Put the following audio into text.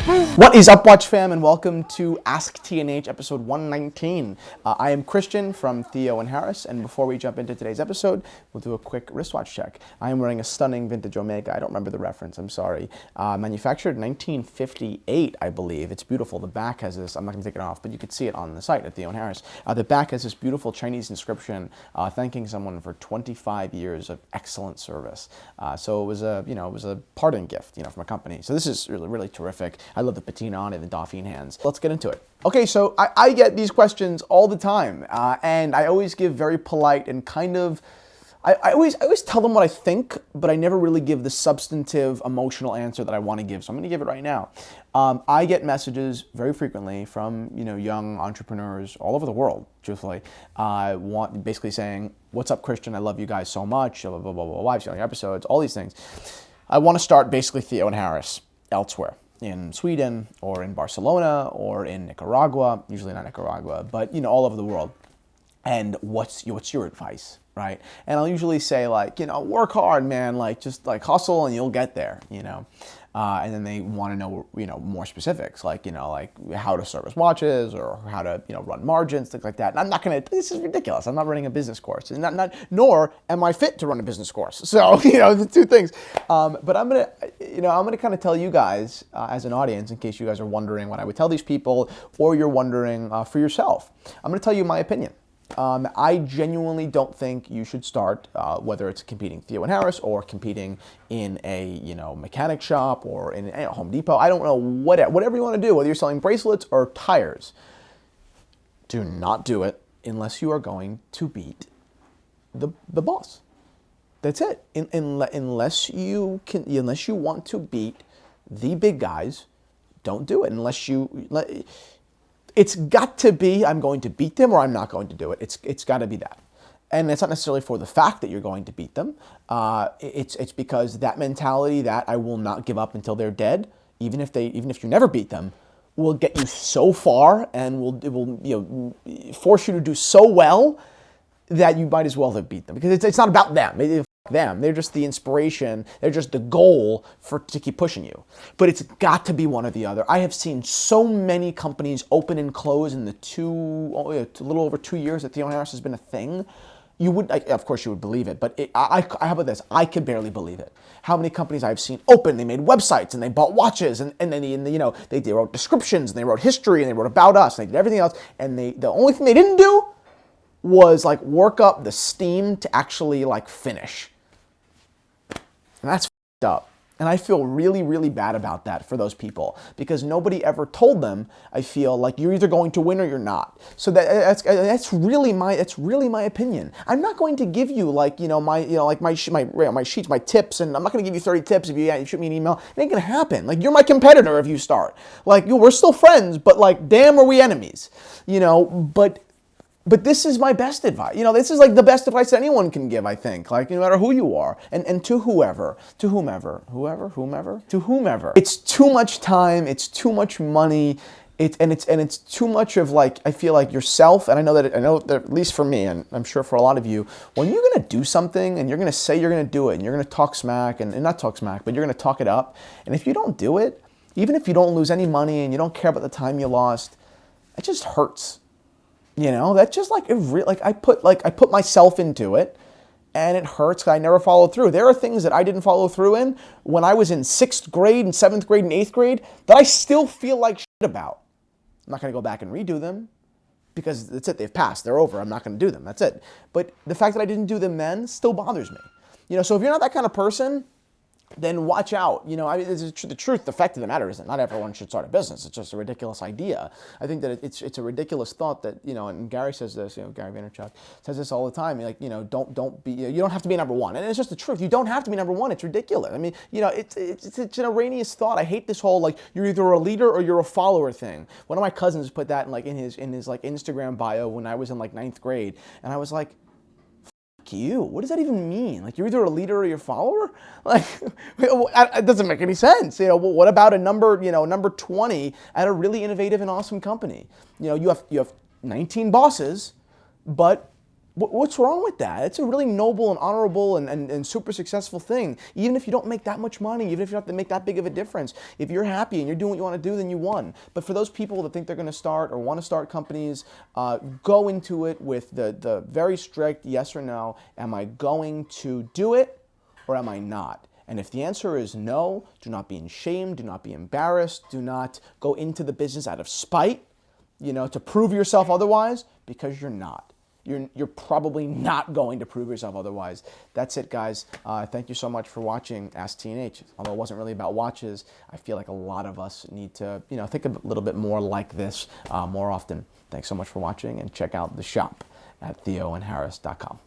What is up, Watch fam, and welcome to Ask TNH episode 119. I am Christian from Theo and Harris, and before we jump into today's episode, we'll do a quick wristwatch check. I am wearing a stunning vintage Omega. I don't remember the reference, I'm sorry. Manufactured 1958, I believe. It's beautiful. The back has this, I'm not going to take it off, but you can see it on the site at Theo and Harris. The back has this beautiful Chinese inscription thanking someone for 25 years of excellent service. So it was a parting gift, from a company. So this is really, really terrific. I love the patina on it and Dauphine hands. Let's get into it. Okay, so I get these questions all the time, and I always give very polite and kind of, I always tell them what I think, but I never really give the substantive, emotional answer that I want to give. So I'm going to give it right now. I get messages very frequently from young entrepreneurs all over the world, truthfully, basically saying, "What's up, Christian? I love you guys so much. Blah blah blah blah blah. I've seen your episodes. All these things. I want to start basically Theo and Harris elsewhere." In Sweden or in Barcelona or in Nicaragua, usually not Nicaragua, but all over the world. And what's your advice, right? And I'll usually say work hard, man, just hustle and you'll get there, and then they want to know, more specifics, like how to service watches or how to, run margins, things like that. And I'm not going to, this is ridiculous. I'm not running a business course, and nor am I fit to run a business course. So, the two things. But I'm going to kind of tell you guys as an audience, in case you guys are wondering what I would tell these people, or you're wondering for yourself. I'm going to tell you my opinion. I genuinely don't think you should start, whether it's competing Theo and Harris or competing in a mechanic shop or in a Home Depot. I don't know, whatever you want to do, whether you're selling bracelets or tires. Do not do it unless you are going to beat the boss. That's it. Unless you want to beat the big guys, don't do it. It's got to be, I'm going to beat them or I'm not going to do it. It's got to be that. And it's not necessarily for the fact that you're going to beat them. It's because that mentality that I will not give up until they're dead, even if you never beat them, will get you so far and will force you to do so well that you might as well have beat them. Because it's not about them. They're just the inspiration. They're just the goal to keep pushing you. But it's got to be one or the other. I have seen so many companies open and close in a little over 2 years that Theo Harris has been a thing. Of course you would believe it, but how about this? I could barely believe it. How many companies I've seen open, they made websites and they bought watches and then they wrote descriptions and they wrote history and they wrote about us and they did everything else. And the only thing they didn't do was work up the steam to actually finish. And that's f***ed up. And I feel really, really bad about that for those people because nobody ever told them, I feel you're either going to win or you're not. So that's really my opinion. I'm not going to give you my sheets, my tips, and I'm not going to give you 30 tips if you shoot me an email. It ain't going to happen. You're my competitor if you start. We're still friends, but damn, are we enemies? But this is my best advice. This is the best advice anyone can give, I think. No matter who you are, and to whomever. It's too much time. It's too much money. It's too much of I feel yourself. And I know that at least for me, and I'm sure for a lot of you, when you're gonna do something and you're gonna say you're gonna do it, and you're gonna talk smack and not talk smack, but you're gonna talk it up. And if you don't do it, even if you don't lose any money and you don't care about the time you lost, it just hurts. That's just I put myself into it and it hurts because I never followed through. There are things that I didn't follow through in when I was in 6th grade and 7th grade and 8th grade that I still feel like shit about. I'm not going to go back and redo them because that's it. They've passed. They're over. I'm not going to do them. That's it. But the fact that I didn't do them then still bothers me. So if you're not that kind of person, then watch out. The truth, the fact of the matter is that not everyone should start a business. It's just a ridiculous idea. I think that it's a ridiculous thought that, and Gary says this, Gary Vaynerchuk says this all the time, don't be, you don't have to be number one. And it's just the truth. You don't have to be number one. It's ridiculous. I mean, it's an erroneous thought. I hate this whole, you're either a leader or you're a follower thing. One of my cousins put that in his Instagram bio when I was in 9th grade. And I was like, you? What does that even mean? You're either a leader or you're a follower? It doesn't make any sense. What about a number 20 at a really innovative and awesome company? You have 19 bosses, but What's wrong with that? It's a really noble and honorable and super successful thing. Even if you don't make that much money, even if you don't have to make that big of a difference, if you're happy and you're doing what you want to do, then you won. But for those people that think they're going to start or want to start companies, go into it with the very strict yes or no. Am I going to do it or am I not? And if the answer is no, do not be ashamed, do not be embarrassed, do not go into the business out of spite, to prove yourself otherwise, because you're not. You're probably not going to prove yourself otherwise. That's it, guys. Thank you so much for watching Ask T&H. Although it wasn't really about watches, I feel like a lot of us need to, think a little bit more like this more often. Thanks so much for watching, and check out the shop at theoandharris.com.